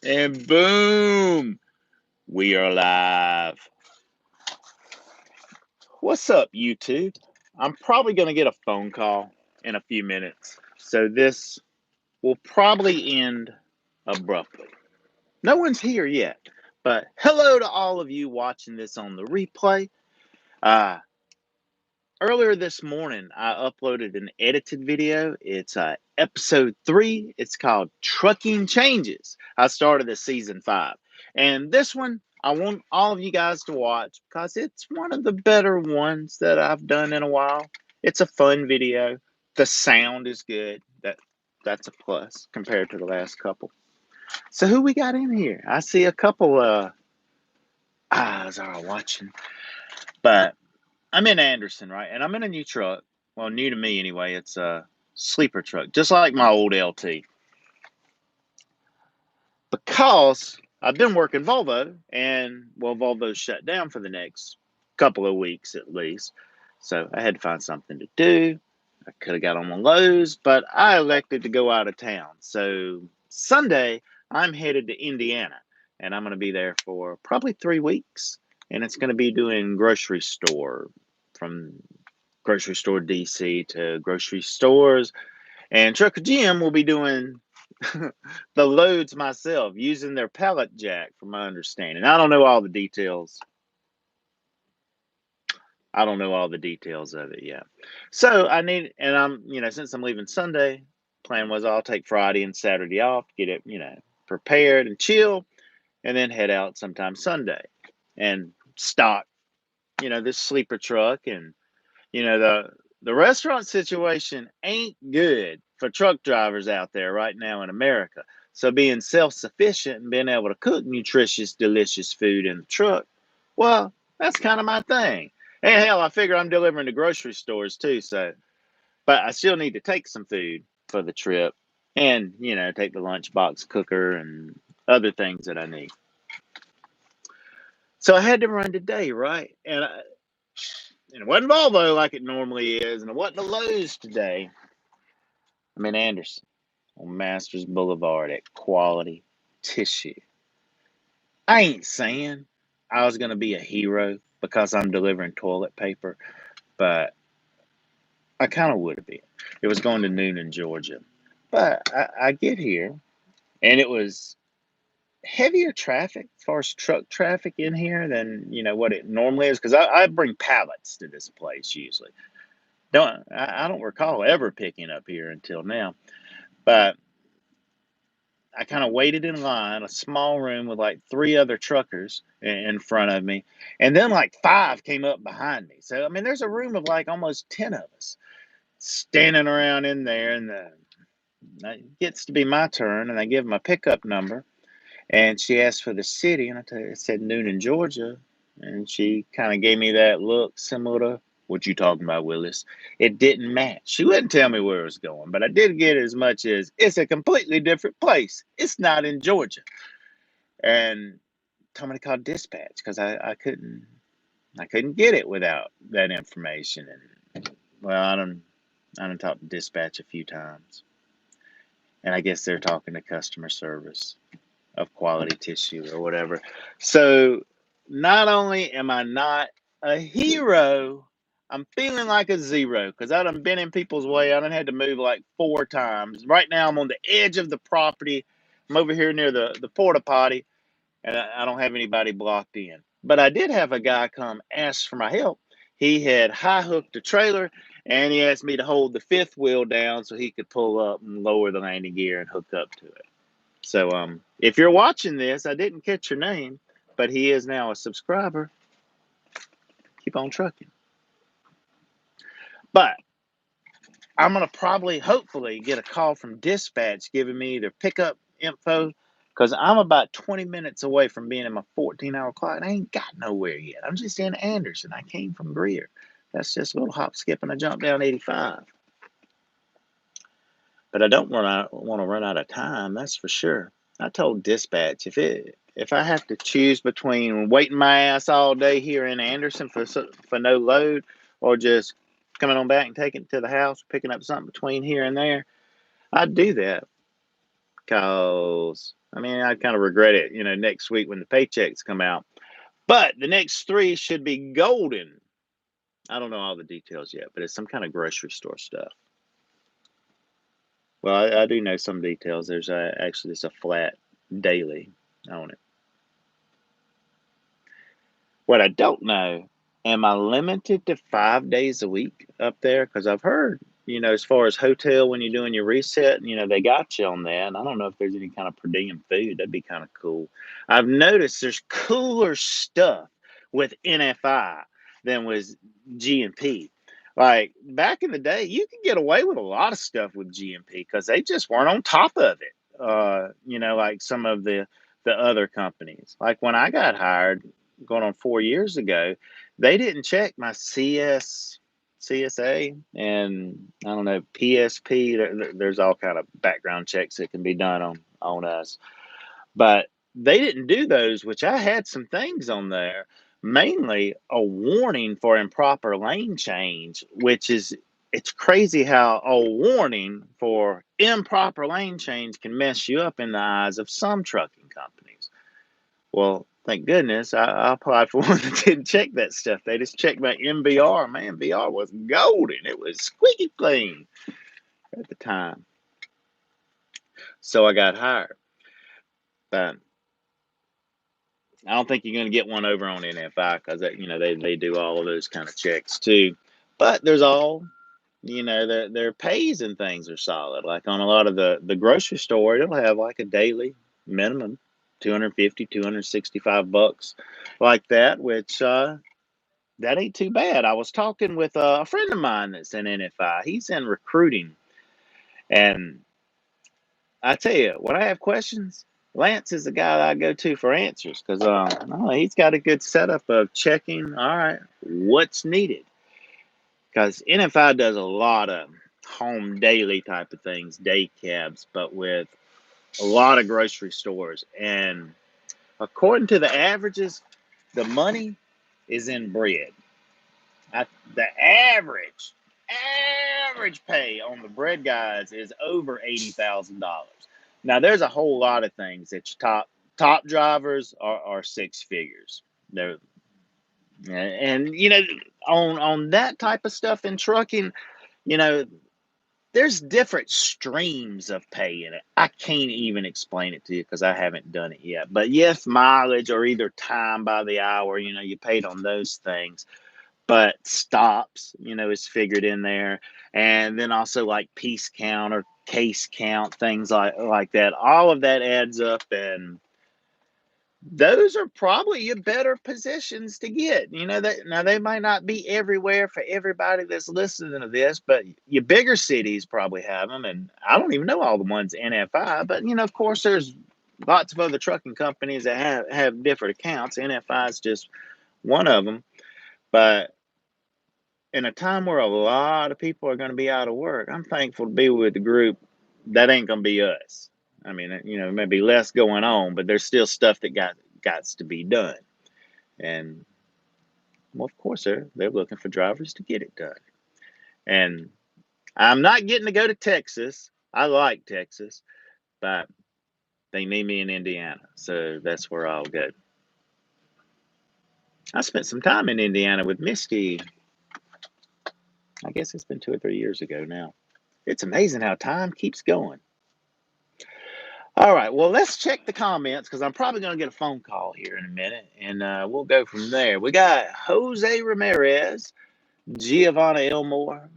And boom, we are live. What's up, YouTube? I'm probably going to get a phone call in a few minutes. So this will probably end abruptly. No one's here yet. But hello to all of you watching this on the replay. Uh, Earlier this morning, I uploaded an edited video. It's episode 3. It's called Trucking Changes. I started the season 5. And this one, I want all of you guys to watch because it's one of the better ones that I've done in a while. It's a fun video. The sound is good. That's a plus compared to the last couple. So who we got in here? I see a couple eyes are watching. But I'm in Anderson, right? And I'm in a new truck. Well, new to me anyway. It's a sleeper truck, just like my old LT. Because I've been working Volvo, and well, Volvo's shut down for the next couple of weeks at least. So I had to find something to do. I could have got on the Lowe's, but I elected to go out of town. So Sunday, I'm headed to Indiana, and I'm going to be there for probably 3 weeks. And it's going to be doing grocery store from grocery store DC to grocery stores. And TruckerJim will be doing the loads myself using their pallet jack, from my understanding. I don't know all the details. I don't know all the details of it yet. So I need, and since I'm leaving Sunday, plan was I'll take Friday and Saturday off, get it, prepared and chill, and then head out sometime Sunday and stock, this sleeper truck. And the restaurant situation ain't good for truck drivers out there right now in America. So being self-sufficient and being able to cook nutritious, delicious food in the truck, well, that's kind of my thing. And hell, I figure I'm delivering to grocery stores too. So, but I still need to take some food for the trip, and take the lunchbox cooker and other things that I need. So I had to run today, right? And it wasn't Volvo like it normally is, and it wasn't a Lowe's today. I'm in Anderson on Masters Boulevard at Quality Tissue. I ain't saying I was going to be a hero because I'm delivering toilet paper, but I kind of would have been. It was going to Noonan, Georgia. But I get here, and it was heavier traffic as far as truck traffic in here than what it normally is, because I bring pallets to this place usually. I don't recall ever picking up here until now. But I kind of waited in line, a small room with like 3 other truckers in front of me, and then like 5 came up behind me. So I mean, there's a room of like almost 10 of us standing around in there, and it gets to be my turn, and I give them a pickup number, and she asked for the city, and I said Noonan, Georgia, and she kind of gave me that look similar to what you talking about, Willis. It didn't match. She wouldn't tell me where it was going, but I did get as much as it's a completely different place. It's not in Georgia, and told me to call dispatch because I couldn't get it without that information. And well, I done talked to dispatch a few times, and I guess they're talking to customer service of Quality Tissue or whatever. So not only am I not a hero, I'm feeling like a zero because I done been in people's way. I done had to move like 4 times. Right now I'm on the edge of the property. I'm over here near the porta potty, and I don't have anybody blocked in. But I did have a guy come ask for my help. He had high hooked a trailer, and he asked me to hold the 5th wheel down so he could pull up and lower the landing gear and hook up to it. So if you're watching this, I didn't catch your name, but he is now a subscriber. Keep on trucking. But I'm going to probably, hopefully, get a call from dispatch giving me their pickup info because I'm about 20 minutes away from being in my 14-hour clock, and I ain't got nowhere yet. I'm just in Anderson. I came from Greer. That's just a little hop, skip, and a jump down 85. But I don't want to run out of time, that's for sure. I told dispatch if I have to choose between waiting my ass all day here in Anderson for no load, or just coming on back and taking it to the house, picking up something between here and there, I'd do that because I mean, I kind of regret it, next week when the paychecks come out. But the next 3 should be golden. I don't know all the details yet, but it's some kind of grocery store stuff. Well, I do know some details. Actually, it's a flat daily on it. What I don't know, am I limited to 5 days a week up there? Because I've heard, as far as hotel when you're doing your reset, they got you on that. And I don't know if there's any kind of per diem food. That'd be kind of cool. I've noticed there's cooler stuff with NFI than with GMP. Like back in the day, you could get away with a lot of stuff with GMP because they just weren't on top of it. Like some of the other companies. Like when I got hired, going on 4 years ago, they didn't check my CSA, and I don't know, PSP. There's all kind of background checks that can be done on us, but they didn't do those. Which I had some things on there, mainly a warning for improper lane change, which is. It's crazy how a warning for improper lane change can mess you up in the eyes of some trucking companies. Well, thank goodness I applied for one that didn't check that stuff. They just checked my MBR. My MBR was golden. It was squeaky clean at the time. So I got hired. But I don't think you're going to get one over on NFI because they do all of those kind of checks too. But there's all their pays and things are solid. Like on a lot of the grocery store, it'll have like a daily minimum 250, 265 bucks like that, which that ain't too bad. I was talking with a friend of mine that's in NFI. He's in recruiting, and I tell you, when I have questions, Lance is the guy that I go to for answers because he's got a good setup of checking. All right, what's needed? Because NFI does a lot of home daily type of things, day cabs, but with a lot of grocery stores. And according to the averages, the money is in bread. The average pay on the bread guys is over $80,000. Now, there's a whole lot of things that your top drivers are six figures. They're and on that type of stuff in trucking, you know, there's different streams of pay in it. I can't even explain it to you because I haven't done it yet. But yes, mileage or either time by the hour, you paid on those things. But stops, is figured in there. And then also like piece count or case count, things like that. All of that adds up, and those are probably your better positions to get. That now they might not be everywhere for everybody that's listening to this, but your bigger cities probably have them. And I don't even know all the ones NFI, but of course, there's lots of other trucking companies that have different accounts. NFI is just one of them, but in a time where a lot of people are going to be out of work, I'm thankful to be with the group that ain't going to be us. I mean, maybe less going on, but there's still stuff that got to be done. And well, of course, they're looking for drivers to get it done. And I'm not getting to go to Texas. I like Texas, but they need me in Indiana, so that's where I'll go. I spent some time in Indiana with Misty. I guess it's been 2 or 3 years ago now. It's amazing how time keeps going. All right, well, let's check the comments because I'm probably going to get a phone call here in a minute, and we'll go from there. We got Jose Ramirez, Giovanna Elmore.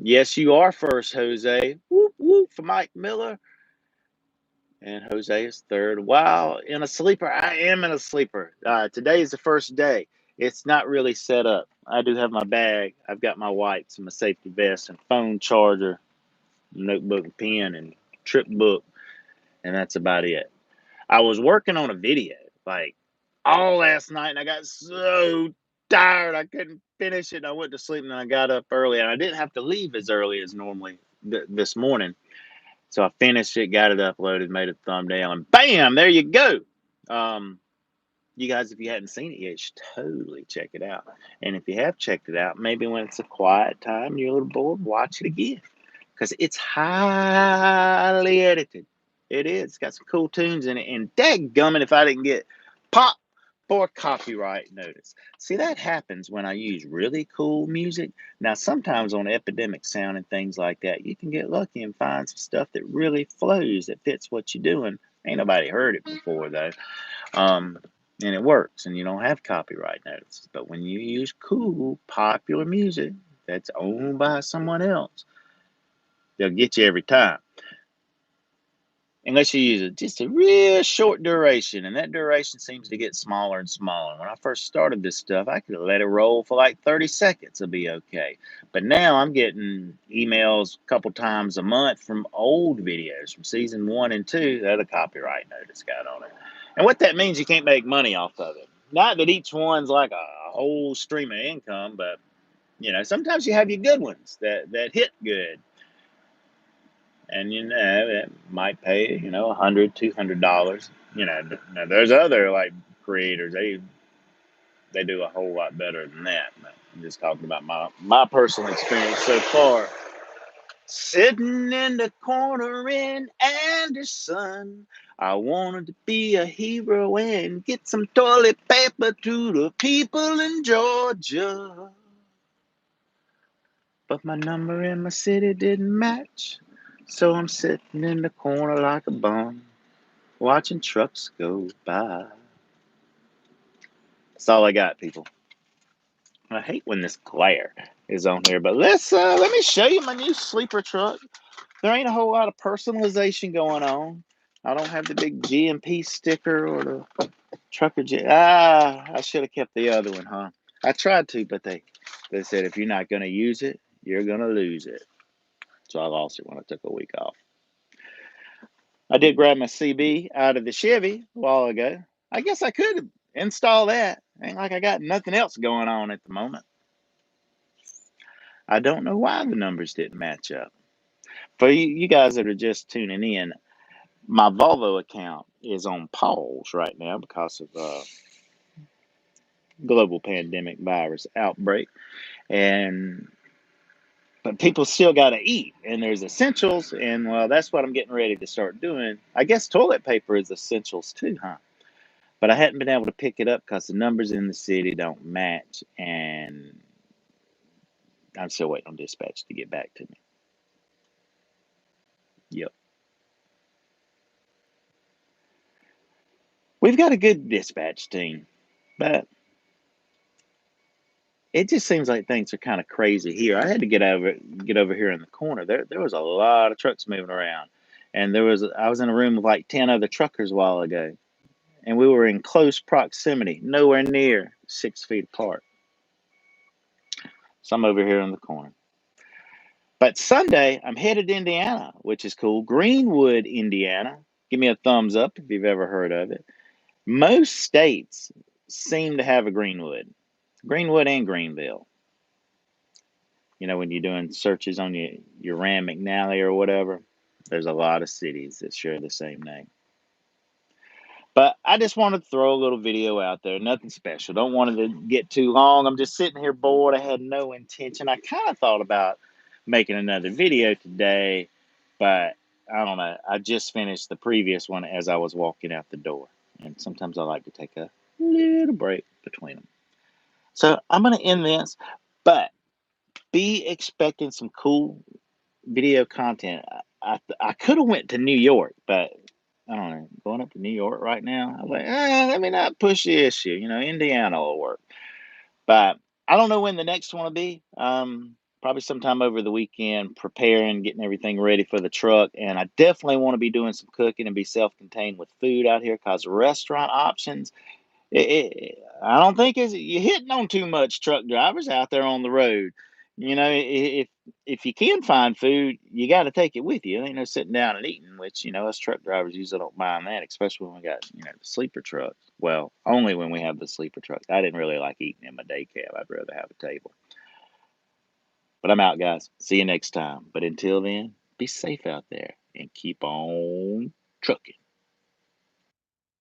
Yes, you are first, Jose. Whoop, whoop for Mike Miller. And Jose is third. Wow, in a sleeper. I am in a sleeper. Today is the first day. It's not really set up. I do have my bag. I've got my wipes and my safety vest and phone charger, notebook and pen and trip book, and that's about it. I was working on a video like all last night, and I got so tired I couldn't finish it. And I went to sleep, and then I got up early, and I didn't have to leave as early as normally this morning. So I finished it, got it uploaded, made a thumbnail, and bam, there you go. You guys, if you hadn't seen it yet, you should totally check it out. And if you have checked it out, maybe when it's a quiet time and you're a little bored, watch it again because it's highly edited. It is. It's got some cool tunes in it. And dadgummit if I didn't get pop for copyright notice. See, that happens when I use really cool music. Now, sometimes on Epidemic Sound and things like that, you can get lucky and find some stuff that really flows, that fits what you're doing. Ain't nobody heard it before, though. Um, and it works, and you don't have copyright notices. But when you use cool, popular music that's owned by someone else, they'll get you every time. Unless you use just a real short duration, and that duration seems to get smaller and smaller. When I first started this stuff, I could let it roll for like 30 seconds and be okay. But now I'm getting emails a couple times a month from old videos from season 1 and 2 that a copyright notice got on it. And what that means, you can't make money off of it. Not that each one's like a whole stream of income, but sometimes you have your good ones that hit good. And it might pay $100, $200. Now there's other like creators, they do a whole lot better than that. But I'm just talking about my personal experience so far. Sitting in the corner in Anderson, I wanted to be a hero and get some toilet paper to the people in Georgia. But my number in my city didn't match. So I'm sitting in the corner like a bum, watching trucks go by. That's all I got, people. I hate when this glare is on here, but let me show you my new sleeper truck. There ain't a whole lot of personalization going on. I don't have the big GMP sticker or the TruckerJim. I should have kept the other one, huh? I tried to, but they said if you're not going to use it, you're going to lose it. So I lost it when I took a week off. I did grab my CB out of the Chevy a while ago. I guess I could install that. Ain't like I got nothing else going on at the moment. I don't know why the numbers didn't match up. For you guys that are just tuning in, my Volvo account is on pause right now because of global pandemic virus outbreak. But people still got to eat, and there's essentials, and well, that's what I'm getting ready to start doing. I guess toilet paper is essentials too, huh? But I hadn't been able to pick it up because the numbers in the city don't match, and I'm still waiting on dispatch to get back to me. Yep. We've got a good dispatch team, but it just seems like things are kind of crazy here. I had to get over here in the corner. There was a lot of trucks moving around, and I was in a room with like 10 other truckers a while ago, and we were in close proximity, nowhere near 6 feet apart. So I'm over here in the corner. But Sunday, I'm headed to Indiana, which is cool. Greenwood, Indiana. Give me a thumbs up if you've ever heard of it. Most states seem to have a Greenwood and Greenville. When you're doing searches on your Rand McNally or whatever, there's a lot of cities that share the same name. But I just wanted to throw a little video out there. Nothing special. Don't want it to get too long. I'm just sitting here bored. I had no intention. I kind of thought about making another video today, but I don't know. I just finished the previous one as I was walking out the door. And sometimes I like to take a little break between them. So I'm going to end this, but be expecting some cool video content. I could have went to New York, but I don't know. Going up to New York right now, I was like, let me not push the issue. Indiana will work. But I don't know when the next one will be. Probably sometime over the weekend, preparing, getting everything ready for the truck. And I definitely want to be doing some cooking and be self-contained with food out here because restaurant options, I don't think you're hitting on too much truck drivers out there on the road. If you can find food, you got to take it with you. There ain't no sitting down and eating, which us truck drivers usually don't mind that, especially when we got the sleeper trucks. Well, only when we have the sleeper truck. I didn't really like eating in my day cab. I'd rather have a table. But I'm out, guys. See you next time. But until then, be safe out there and keep on trucking.